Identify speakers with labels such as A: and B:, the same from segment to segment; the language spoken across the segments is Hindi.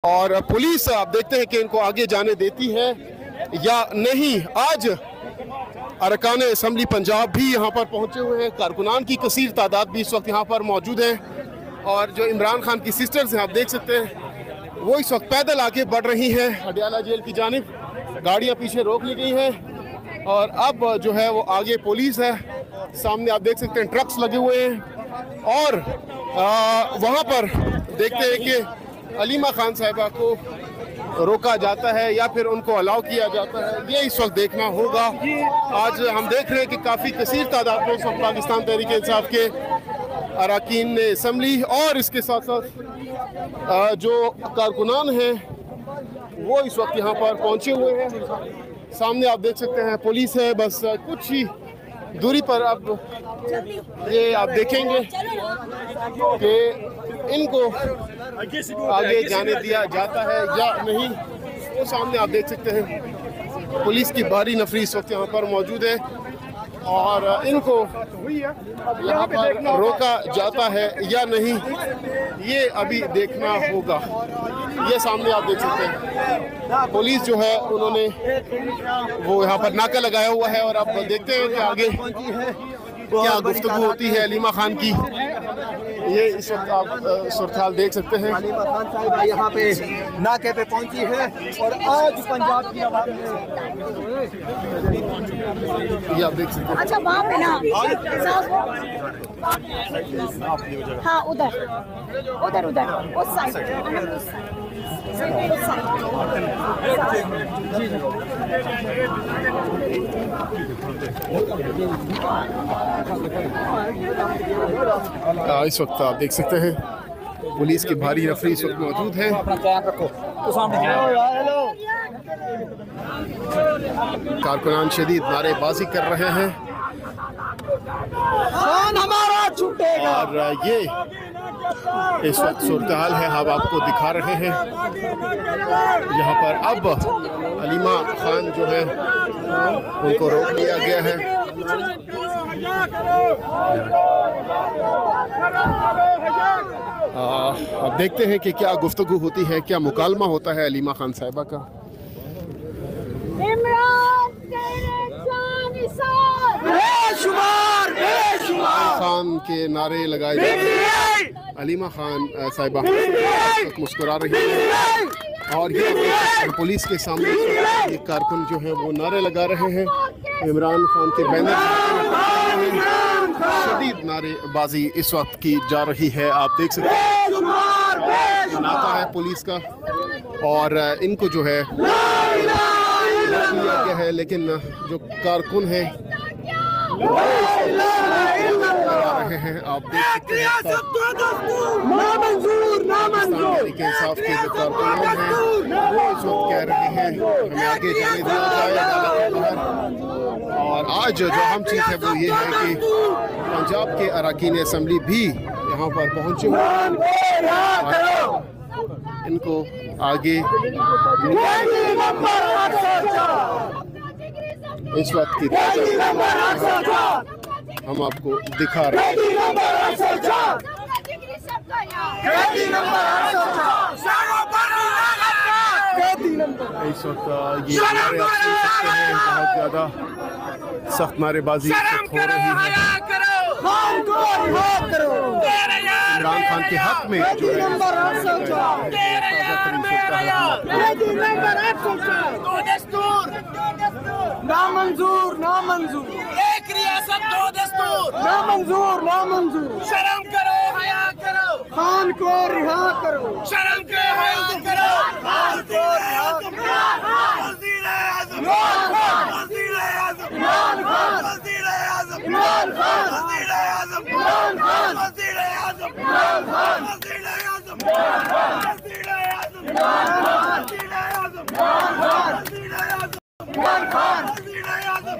A: और पुलिस आप देखते हैं कि इनको आगे जाने देती है या नहीं। आज अरकान असम्बली पंजाब भी यहाँ पर पहुँचे हुए हैं। कारकुनान की कसीर तादाद भी इस वक्त यहाँ पर मौजूद है और जो इमरान खान की सिस्टर्स हैं आप देख सकते हैं वो इस वक्त पैदल आगे बढ़ रही हैं अडियाला जेल की जानिब। गाड़ियाँ पीछे रोक ली गई हैं और अब जो है वो आगे पुलिस है। सामने आप देख सकते हैं ट्रक्स लगे हुए हैं और वहाँ पर देखते हैं कि अलीमा खान साहिबा को रोका जाता है या फिर उनको अलाउ किया जाता है, ये इस वक्त देखना होगा। आज हम देख रहे हैं कि काफ़ी कसीर तादाद में इस वक्त पाकिस्तान तहरीक इंसाफ के अरकान असम्बली और इसके साथ साथ जो कारकुनान हैं वो इस वक्त यहाँ पर पहुँचे हुए हैं। सामने आप देख सकते हैं पुलिस है, बस कुछ ही दूरी पर अब ये आप देखेंगे कि इनको आगे जाने दिया जाता है या नहीं। वो सामने आप देख सकते हैं पुलिस की भारी नफरी इस वक्त यहाँ पर मौजूद है और इनको यहाँ पर रोका जाता है या नहीं ये अभी देखना होगा। ये सामने आप देख सकते हैं पुलिस जो है उन्होंने वो यहाँ पर नाका लगाया हुआ है और अब देखते हैं कि आगे क्या गुफ्तगू होती है अलीमा खान की। ये इस वक्त आप सूरत देख सकते हैं।
B: अलीमा खान साहिबा यहाँ पे नाके पे पहुंची है और आज पंजाब की आवाज़
A: ये आप देख सकते हैं।
C: अच्छा वहाँ पे ना हाँ उधर उधर उधर उस साइड
A: इस वक्त आप देख सकते हैं पुलिस की भारी नफरी इस वक्त मौजूद है। कारकुनान शदीद नारेबाजी कर रहे हैं
B: हमारा छूटेगा
A: और ये इस वक्त सूरत हाल है हम आपको दिखा रहे हैं। यहाँ पर अब अलीमा खान जो है उनको रोक लिया गया है। अब देखते हैं कि क्या गुफ्तगू होती है, क्या मुकालमा होता है अलीमा खान साहिबा का। खान के नारे लगाए जा रहे हैं। अलीमा खान साहिबा मुस्कुरा रही है और ये पुलिस के सामने एक कारकुन जो है वो नारे लगा रहे हैं। इमरान खान के बैनर शदीद नारेबाजी इस वक्त की जा रही है। आप देख सकते हैं नाका है पुलिस का और इनको जो है किया गया है, लेकिन जो कारकुन है रहे हैं आप देख सकते हैं इंसाफ के जो कारकुन हैं वो इस वक्त कह रहे हैं हमें आगे जाने दिया जाए। और आज जो अहम चीज़ है वो ये है कि पंजाब के अरकान असम्बली भी यहाँ पर पहुँचे हुए हैं। इनको आगे इस वक्त की हम आपको दिखा रहे हैं। इस वक्त ये नारे आप सुन सकते हैं, बहुत ज़्यादा सख्त नारेबाजी हो रही है इमरान खान के हक में जो
B: नामंजूर नामंजूर
D: एक रियासत दो दस्तूर
B: नामंजूर नामंजूर
D: शर्म करो हया करो
B: खान को रिहा करो
D: शर्म करो हया करो खान को रिहा करो वज़ीर आज़म वज़ीर आज़म वज़ीर आज़म
B: इमरान खान
D: वज़ीर आज़म
B: इमरान खान
D: वज़ीर आज़म
B: इमरान खान
D: वज़ीर आज़म वज़ीर आज़म वज़ीर आज़म वज़ीर आज़म
B: इमरान खान
D: वज़ीर आज़म
B: इमरान खान
D: वज़ीर आज़म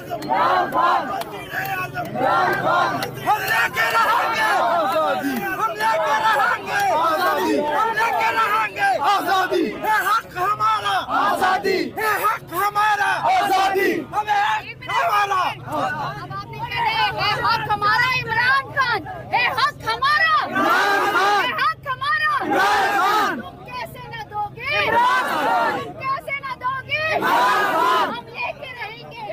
B: इमरान खान
D: वज़ीर आज़म
B: इमरान खान
D: हम लेके रहेंगे
B: आजादी
D: हम लेके रहेंगे
B: आजादी
D: हम लेके रहेंगे
B: आजादी
D: है हक हमारा
B: आजादी
D: है हक हमारा
B: आजादी
D: हमें हक हमारा
C: है हक हमारा इमरान खान है हक हमारा
B: इमरान खान
C: है हक हमारा
B: इमरान खान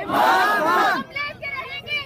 C: हम लेके रहेंगे